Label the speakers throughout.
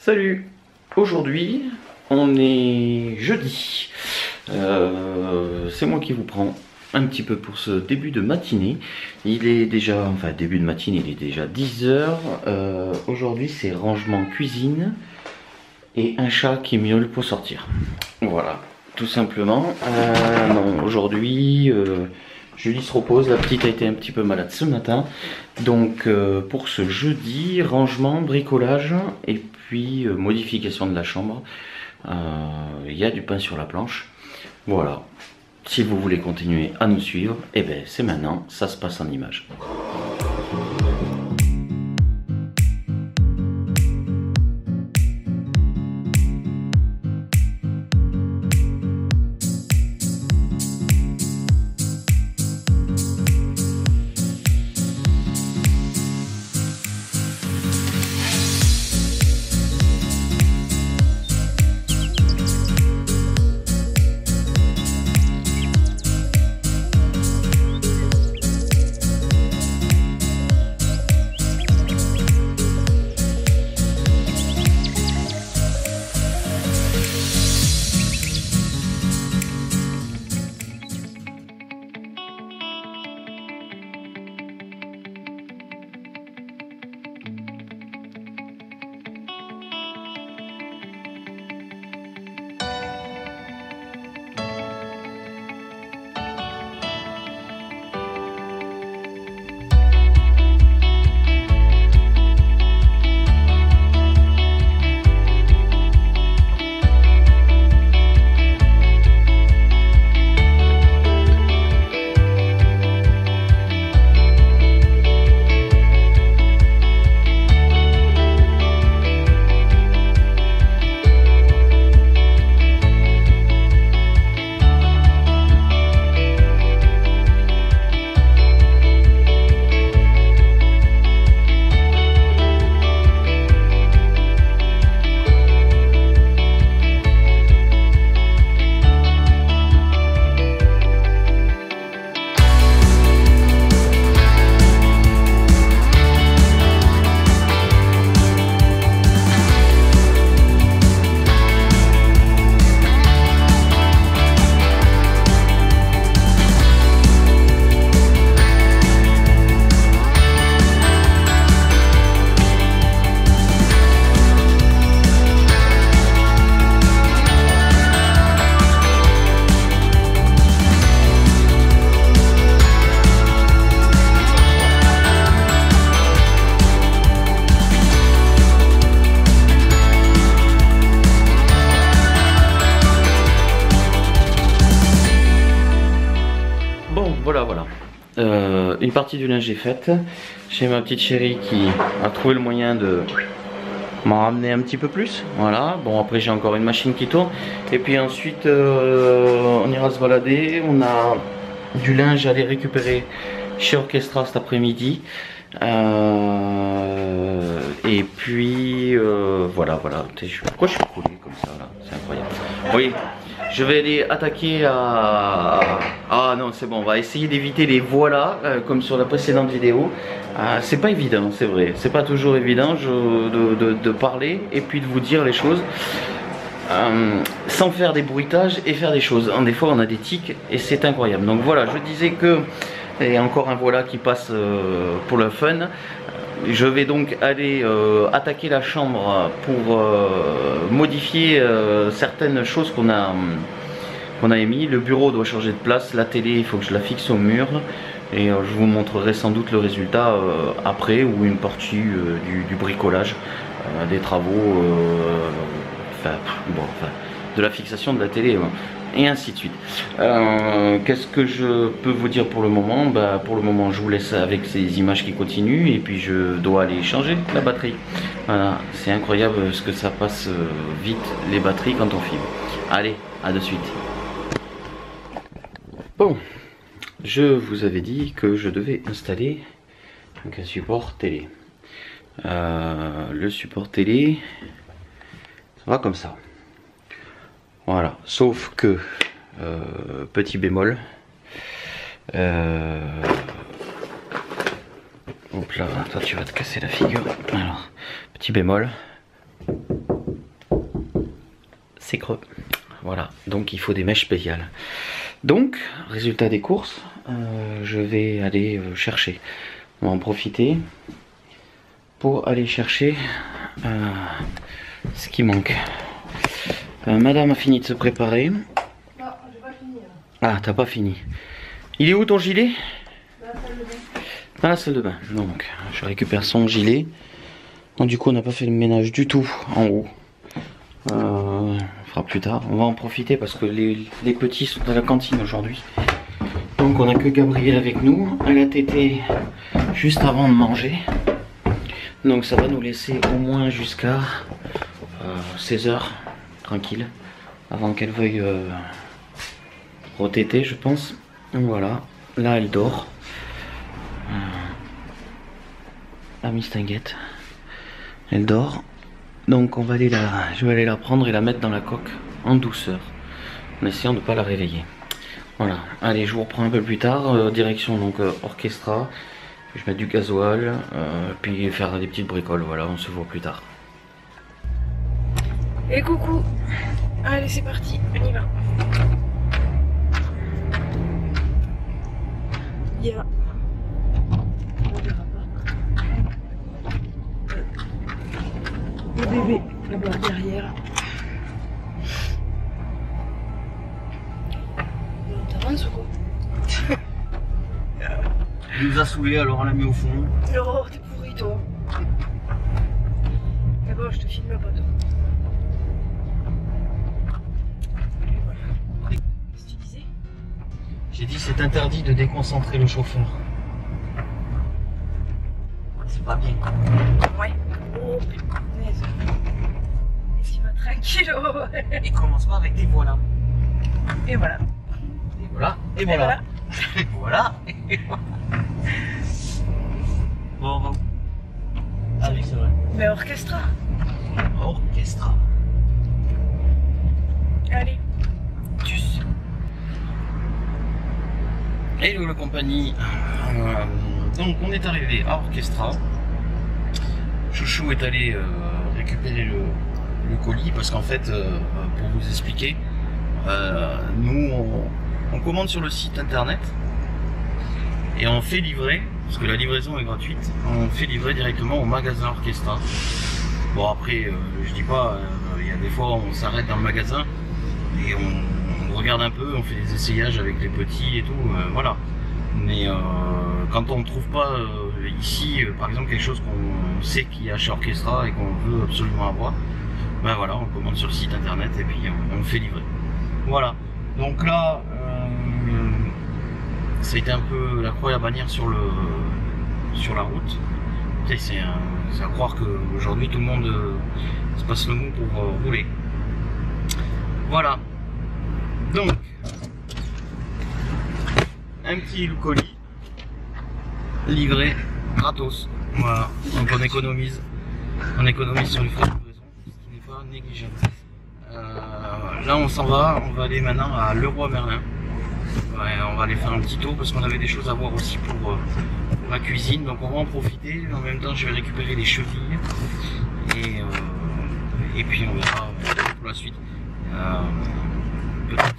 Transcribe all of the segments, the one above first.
Speaker 1: Salut. Aujourd'hui, on est jeudi. C'est moi qui vous prends un petit peu pour ce début de matinée. Il est déjà, enfin début de matinée, il est déjà 10 h. Aujourd'hui, c'est rangement cuisine et un chat qui miaule pour sortir. Voilà, tout simplement. Non, aujourd'hui, Julie se repose. La petite a été un petit peu malade ce matin. Donc pour ce jeudi, rangement, bricolage et puis modification de la chambre. Il y a du pain sur la planche. Voilà. Si vous voulez continuer à nous suivre, eh ben c'est maintenant, ça se passe en images. Voilà. Une partie du linge est faite. J'ai ma petite chérie qui a trouvé le moyen de m'en ramener un petit peu plus. Voilà. Bon, après j'ai encore une machine qui tourne. Et puis ensuite on ira se balader. On a du linge à aller récupérer chez Orchestra cet après-midi. Et puis voilà. Pourquoi je suis collé comme ça là? C'est incroyable. Oui. Je vais aller attaquer à... Ah non, c'est bon, on va essayer d'éviter les voilà, comme sur la précédente vidéo. C'est pas évident, c'est vrai. C'est pas toujours évident de parler et puis de vous dire les choses. Sans faire des bruitages et faire des choses. Des fois, on a des tics et c'est incroyable. Donc voilà, je disais que... Et encore un voilà qui passe pour le fun. Je vais donc aller attaquer la chambre pour modifier certaines choses qu'on a émis. Le bureau doit changer de place, la télé il faut que je la fixe au mur et je vous montrerai sans doute le résultat après, ou une partie du bricolage, des travaux, de la fixation de la télé. Et ainsi de suite. Qu'est-ce que je peux vous dire pour le moment? Pour le moment, je vous laisse avec ces images qui continuent et puis je dois aller changer la batterie. Voilà, c'est incroyable ce que ça passe vite les batteries quand on filme. Allez, à de suite. Bon, je vous avais dit que je devais installer donc un support télé. Le support télé, ça va comme ça. Voilà, sauf que, petit bémol, hop là, toi tu vas te casser la figure. Alors, petit bémol, c'est creux. Voilà, donc il faut des mèches spéciales. Donc, résultat des courses, je vais aller chercher. On va en profiter pour aller chercher ce qui manque. Madame a fini de se préparer.
Speaker 2: Non, j'ai pas fini.
Speaker 1: Ah, t'as pas fini. Il est où ton gilet?
Speaker 2: Dans la salle de bain.
Speaker 1: Dans la salle de bain. Donc, je récupère son gilet. Donc, du coup, on n'a pas fait le ménage du tout en haut. On fera plus tard. On va en profiter parce que les petits sont à la cantine aujourd'hui. Donc, on n'a que Gabriel avec nous. Elle a tété juste avant de manger. Donc, ça va nous laisser au moins jusqu'à 16 h tranquille. Avant qu'elle veuille retéter, je pense. Donc, voilà. Là, elle dort. La mistinguette. Elle dort. Donc on va aller je vais aller la prendre et la mettre dans la coque en douceur. En essayant de ne pas la réveiller. Voilà. Allez, je vous reprends un peu plus tard. Direction donc orchestra. Je vais mettre du gasoil. Puis faire des petites bricoles. Voilà, on se voit plus tard.
Speaker 2: Et coucou. Allez, c'est parti. On y va. Il y a... On verra pas. Le bébé là-bas derrière. T'avances ou quoi?
Speaker 1: Elle nous a saoulés, alors on l'a mis au fond.
Speaker 2: Oh, t'es pourri toi. D'abord, je te filme pas toi. Et voilà. Qu'est-ce que tu disais?
Speaker 1: J'ai dit c'est interdit de déconcentrer le chauffeur. C'est pas bien.
Speaker 2: Ouais. Oh punaise. Laisse-moi tranquille.
Speaker 1: Et commence pas avec des voilà.
Speaker 2: Et voilà.
Speaker 1: Et voilà. Et voilà. Et voilà. Et voilà. Bon, on va où? Ah oui, c'est vrai.
Speaker 2: Mais orchestra.
Speaker 1: Orchestra.
Speaker 2: Allez. Tchuss.
Speaker 1: Hello la compagnie. Donc on est arrivé à Orchestra. Chouchou est allé récupérer le colis parce qu'en fait, pour vous expliquer, nous on commande sur le site internet et on fait livrer, parce que la livraison est gratuite, on fait livrer directement au magasin Orchestra. Bon après, je dis pas, il y a des fois on s'arrête dans le magasin et on regarde un peu, on fait des essayages avec les petits et tout, voilà. Mais quand on ne trouve pas ici, par exemple, quelque chose qu'on sait qu'il y a chez Orchestra et qu'on veut absolument avoir, ben voilà, on commande sur le site internet et puis on le fait livrer. Voilà. Donc là, ça a été un peu la croix et la bannière sur la route. C'est à croire qu'aujourd'hui tout le monde se passe le mot pour rouler. Voilà. Donc, un petit colis livré gratos. Voilà. Donc on économise sur les frais de livraison, ce qui n'est pas négligeable. Là on s'en va, on va aller maintenant à Leroy Merlin. Ouais, on va aller faire un petit tour parce qu'on avait des choses à voir aussi pour la cuisine, donc on va en profiter. En même temps je vais récupérer les chevilles et puis on verra pour la suite. Peut-être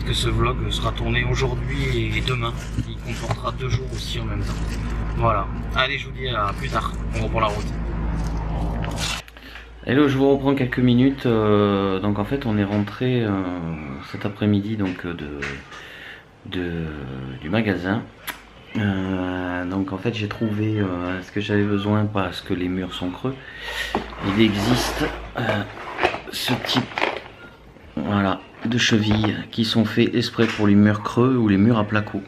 Speaker 1: que ce vlog sera tourné aujourd'hui et demain. Il comportera 2 jours aussi en même temps. Voilà. Allez, je vous dis à plus tard. On reprend la route. Hello, je vous reprends quelques minutes. Donc en fait, on est rentré cet après-midi donc du magasin. Donc en fait, j'ai trouvé ce que j'avais besoin parce que les murs sont creux. Il existe ce type, voilà, de chevilles qui sont faits exprès pour les murs creux ou les murs à placo.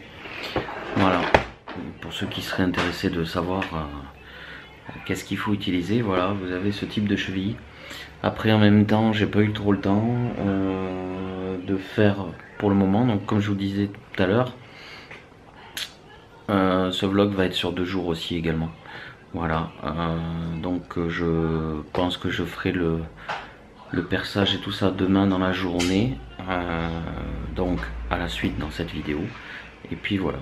Speaker 1: Voilà. Pour ceux qui seraient intéressés de savoir qu'est-ce qu'il faut utiliser, voilà, vous avez ce type de cheville. Après, en même temps, j'ai pas eu trop le temps de faire pour le moment. Donc, comme je vous disais tout à l'heure, ce vlog va être sur 2 jours aussi également. Voilà. Donc, je pense que je ferai le perçage et tout ça demain dans la journée. Donc, à la suite dans cette vidéo. Et puis voilà.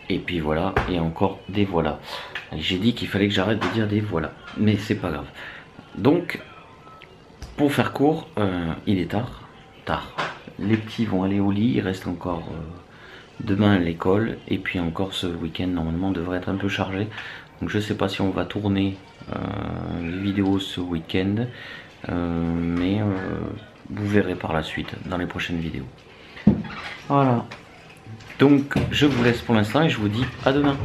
Speaker 1: Et puis voilà, et encore des voilà. J'ai dit qu'il fallait que j'arrête de dire des voilà, mais c'est pas grave. Donc, pour faire court, il est tard. Les petits vont aller au lit, il reste encore demain à l'école, et puis encore ce week-end normalement devrait être un peu chargé. Donc je sais pas si on va tourner les vidéos ce week-end, mais vous verrez par la suite dans les prochaines vidéos. Voilà. Donc je vous laisse pour l'instant et je vous dis à demain.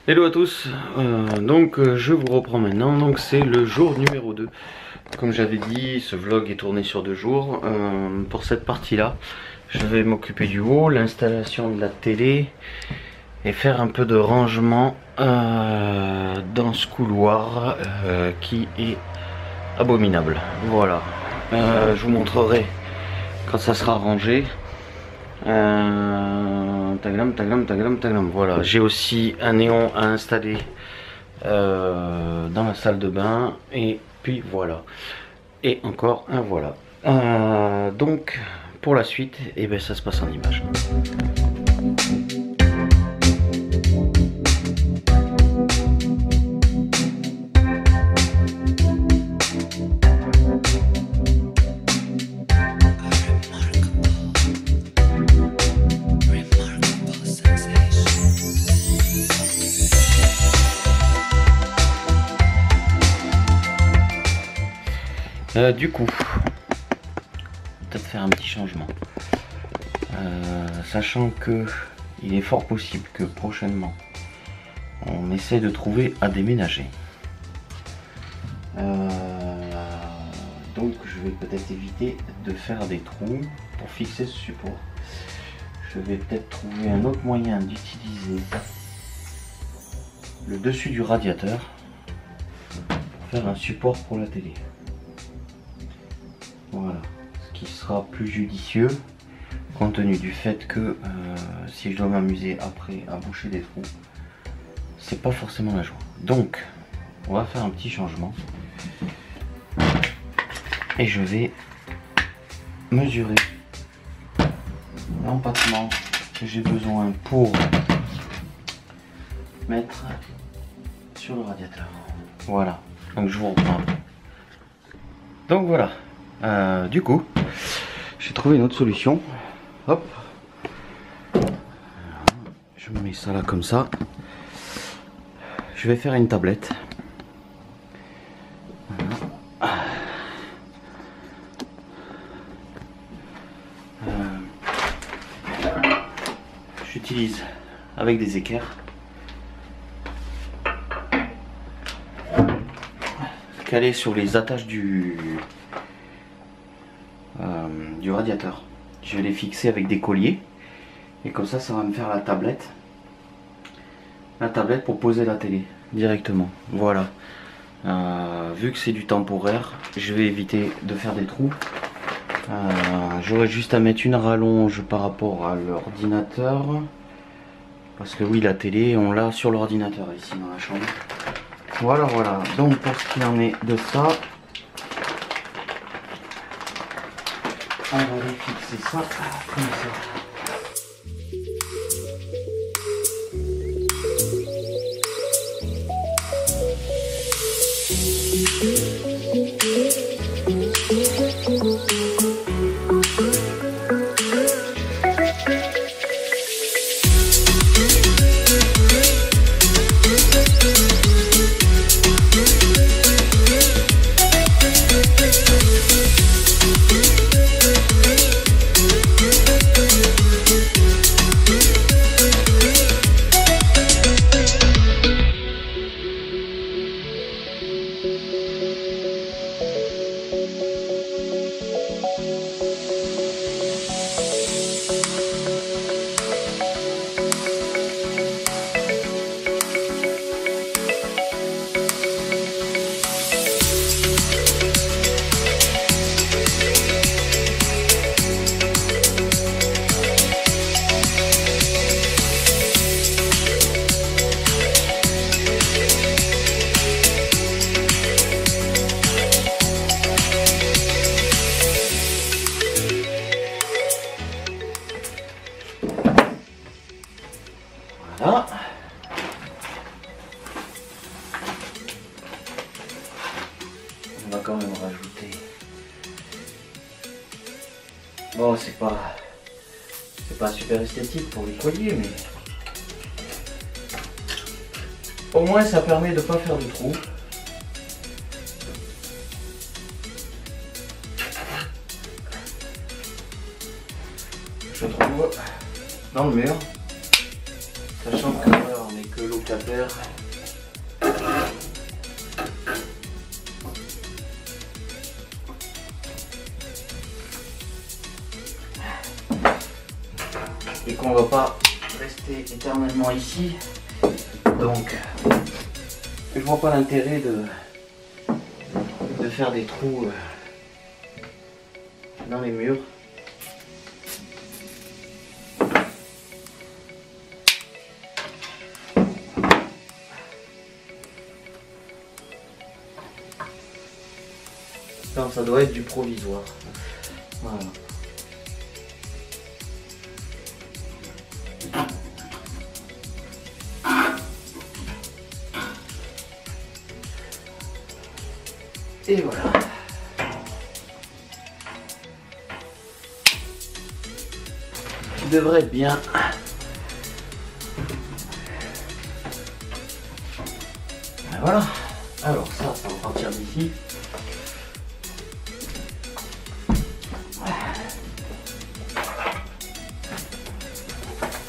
Speaker 1: Hello à tous, donc je vous reprends maintenant, donc c'est le jour numéro 2. Comme j'avais dit, ce vlog est tourné sur 2 jours. Pour cette partie là, je vais m'occuper du haut, l'installation de la télé et faire un peu de rangement dans ce couloir qui est abominable. Voilà, je vous montrerai quand ça sera rangé. Taglam. Voilà, j'ai aussi un néon à installer dans la salle de bain, et puis voilà, et encore un voilà. Donc pour la suite, et ben ça se passe en images. Du coup, peut-être faire un petit changement, sachant que il est fort possible que prochainement on essaie de trouver à déménager. Donc je vais peut-être éviter de faire des trous pour fixer ce support. Je vais peut-être trouver un autre moyen d'utiliser le dessus du radiateur pour faire un support pour la télé. Voilà, ce qui sera plus judicieux compte tenu du fait que si je dois m'amuser après à boucher des trous, c'est pas forcément la joie. Donc on va faire un petit changement et je vais mesurer l'empattement que j'ai besoin pour mettre sur le radiateur. Voilà, donc je vous reprends. Donc voilà. Du coup, j'ai trouvé une autre solution. Hop, je mets ça là comme ça. Je vais faire une tablette. J'utilise avec des équerres calés sur les attaches du radiateur. Je vais les fixer avec des colliers et comme ça, ça va me faire la tablette pour poser la télé directement. Voilà, vu que c'est du temporaire, je vais éviter de faire des trous. J'aurais juste à mettre une rallonge par rapport à l'ordinateur, parce que oui, la télé on l'a sur l'ordinateur ici dans la chambre. Voilà, donc pour ce qu'il en est de ça, on va aller fixer ça comme ça. va quand même rajouter. Bon, c'est pas super esthétique pour les colliers, mais au moins ça permet de pas faire de trous. Je trouve dans le mur, sachant que là on n'est que locataire. Et qu'on va pas rester éternellement ici, donc je vois pas l'intérêt de faire des trous dans les murs. Non, ça doit être du provisoire. Voilà. Et voilà. Tu devrais être bien. Et voilà. Alors ça va partir d'ici.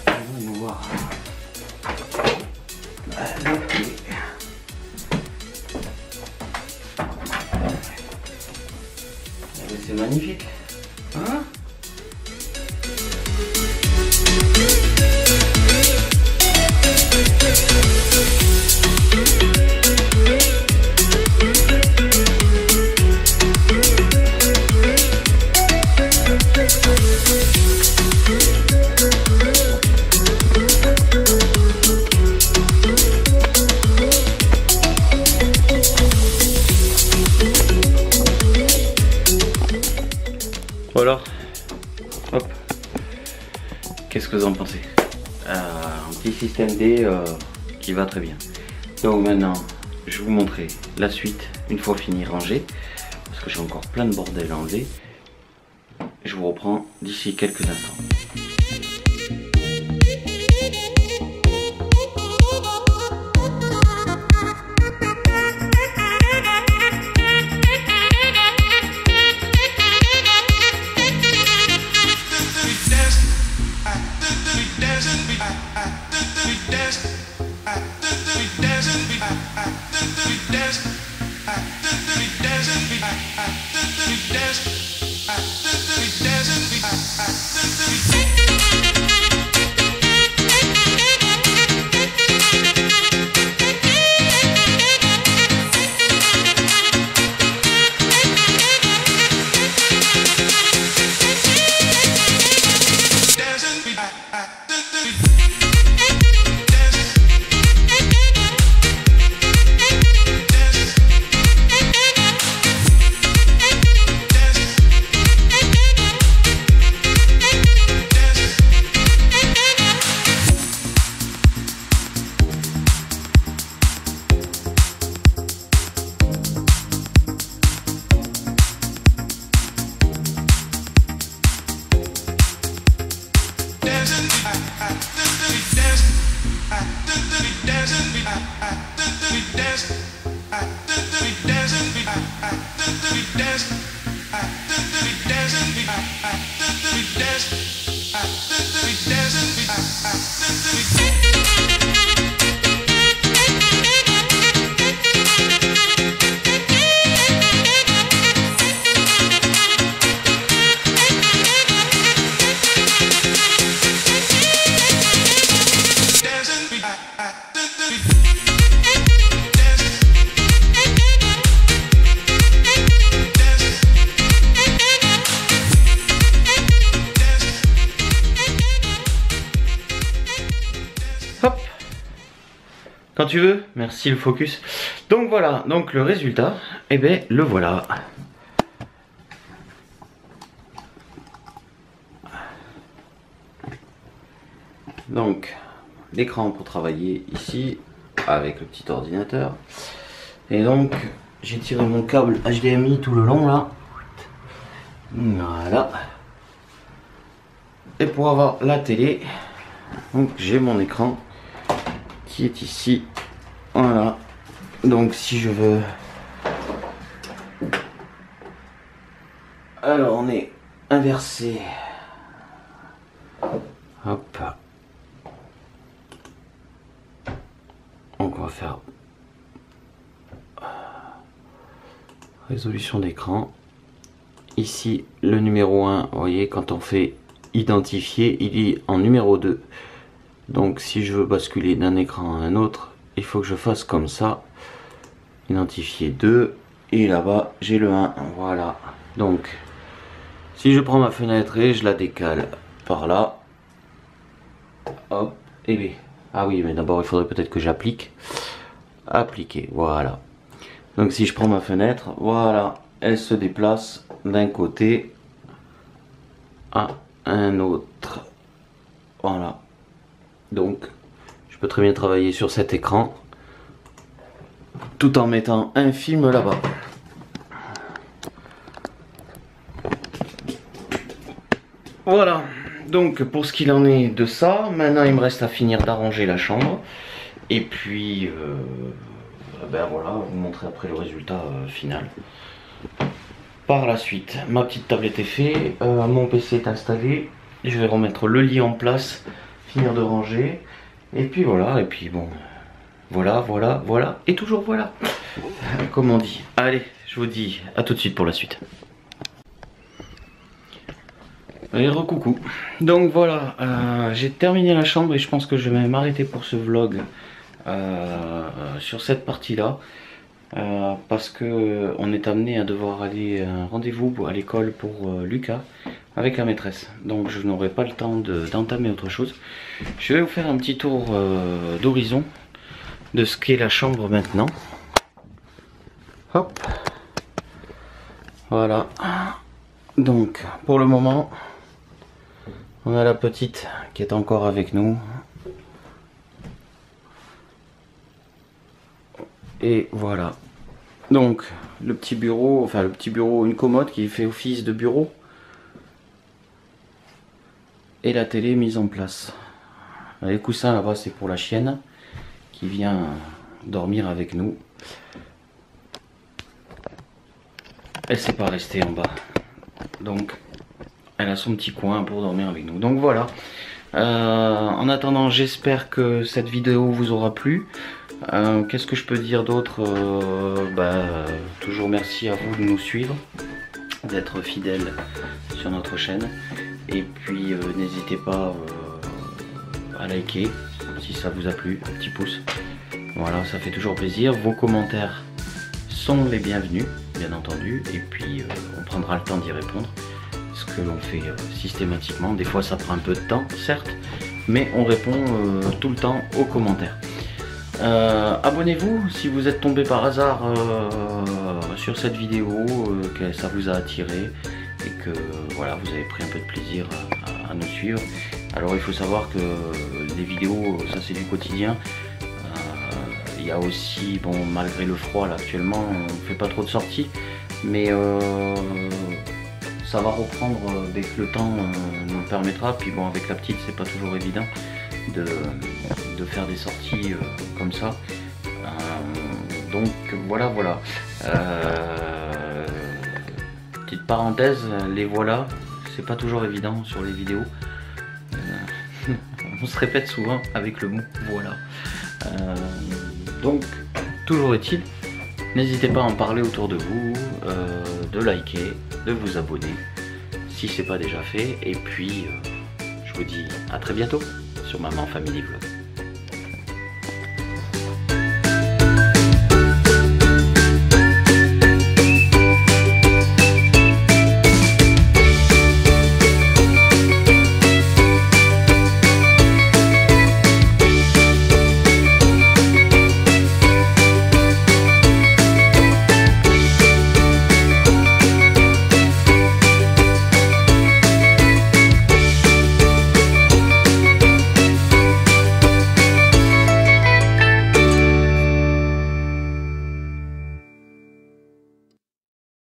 Speaker 1: On va voir. C'est magnifique, hein? Voilà, hop, qu'est-ce que vous en pensez? Un petit système D qui va très bien. Donc maintenant, je vais vous montrer la suite une fois fini rangé, parce que j'ai encore plein de bordel à enlever. Je vous reprends d'ici quelques instants. Hop, quand tu veux, merci le focus. Donc voilà, donc le résultat, eh bien le voilà. Donc l'écran pour travailler ici avec le petit ordinateur. Et donc j'ai tiré mon câble HDMI tout le long là. Voilà. Et pour avoir la télé, donc j'ai mon écran qui est ici. Voilà. Donc si je veux... Alors on est inversé. Hop. Donc on va faire résolution d'écran. Ici le numéro 1, vous voyez, quand on fait identifier, il est en numéro 2. Donc si je veux basculer d'un écran à un autre, il faut que je fasse comme ça. Identifier 2. Et là-bas j'ai le 1. Voilà. Donc si je prends ma fenêtre et je la décale par là. Hop. Et bien. Ah oui, mais d'abord il faudrait peut-être que j'applique. Appliquer. Voilà. Donc si je prends ma fenêtre, voilà. Elle se déplace d'un côté à un autre. Voilà. Donc je peux très bien travailler sur cet écran tout en mettant un film là-bas. Voilà. Donc pour ce qu'il en est de ça, maintenant il me reste à finir d'arranger la chambre. Et puis ben voilà, vous montrer après le résultat final. Par la suite, ma petite tablette est faite, mon PC est installé, je vais remettre le lit en place, finir de ranger, et puis voilà, et puis bon, voilà, et toujours voilà, comme on dit. Allez, je vous dis à tout de suite pour la suite. Allez, recoucou. Donc voilà, j'ai terminé la chambre et je pense que je vais m'arrêter pour ce vlog sur cette partie-là. Parce que on est amené à devoir aller à un rendez-vous à l'école pour Lucas avec la maîtresse, donc je n'aurai pas le temps d'entamer autre chose. Je vais vous faire un petit tour d'horizon de ce qu'est la chambre maintenant. Hop, voilà. Donc pour le moment on a la petite qui est encore avec nous. Et voilà. Donc le petit bureau, une commode qui fait office de bureau. Et la télé mise en place. Les coussins là-bas c'est pour la chienne qui vient dormir avec nous. Elle s'est pas restée en bas. Donc elle a son petit coin pour dormir avec nous. Donc voilà. En attendant, j'espère que cette vidéo vous aura plu. Qu'est-ce que je peux dire d'autre? Toujours merci à vous de nous suivre, d'être fidèles sur notre chaîne. Et puis n'hésitez pas à liker si ça vous a plu, un petit pouce. Voilà, ça fait toujours plaisir. Vos commentaires sont les bienvenus, bien entendu. Et puis on prendra le temps d'y répondre. Ce que l'on fait systématiquement. Des fois ça prend un peu de temps, certes, mais on répond tout le temps aux commentaires. Abonnez-vous si vous êtes tombé par hasard sur cette vidéo, que ça vous a attiré et que voilà, vous avez pris un peu de plaisir à nous suivre. Alors il faut savoir que les vidéos, ça c'est du quotidien. Il y a aussi, bon, malgré le froid là actuellement, on ne fait pas trop de sorties, mais ça va reprendre dès que le temps nous le permettra. Puis bon, avec la petite c'est pas toujours évident de faire des sorties comme ça. Donc voilà. Petite parenthèse, les voilà, c'est pas toujours évident sur les vidéos. On se répète souvent avec le mot voilà. Donc toujours est-il, n'hésitez pas à en parler autour de vous, de liker, de vous abonner si c'est pas déjà fait. Et puis je vous dis à très bientôt sur Maman Family Vlog.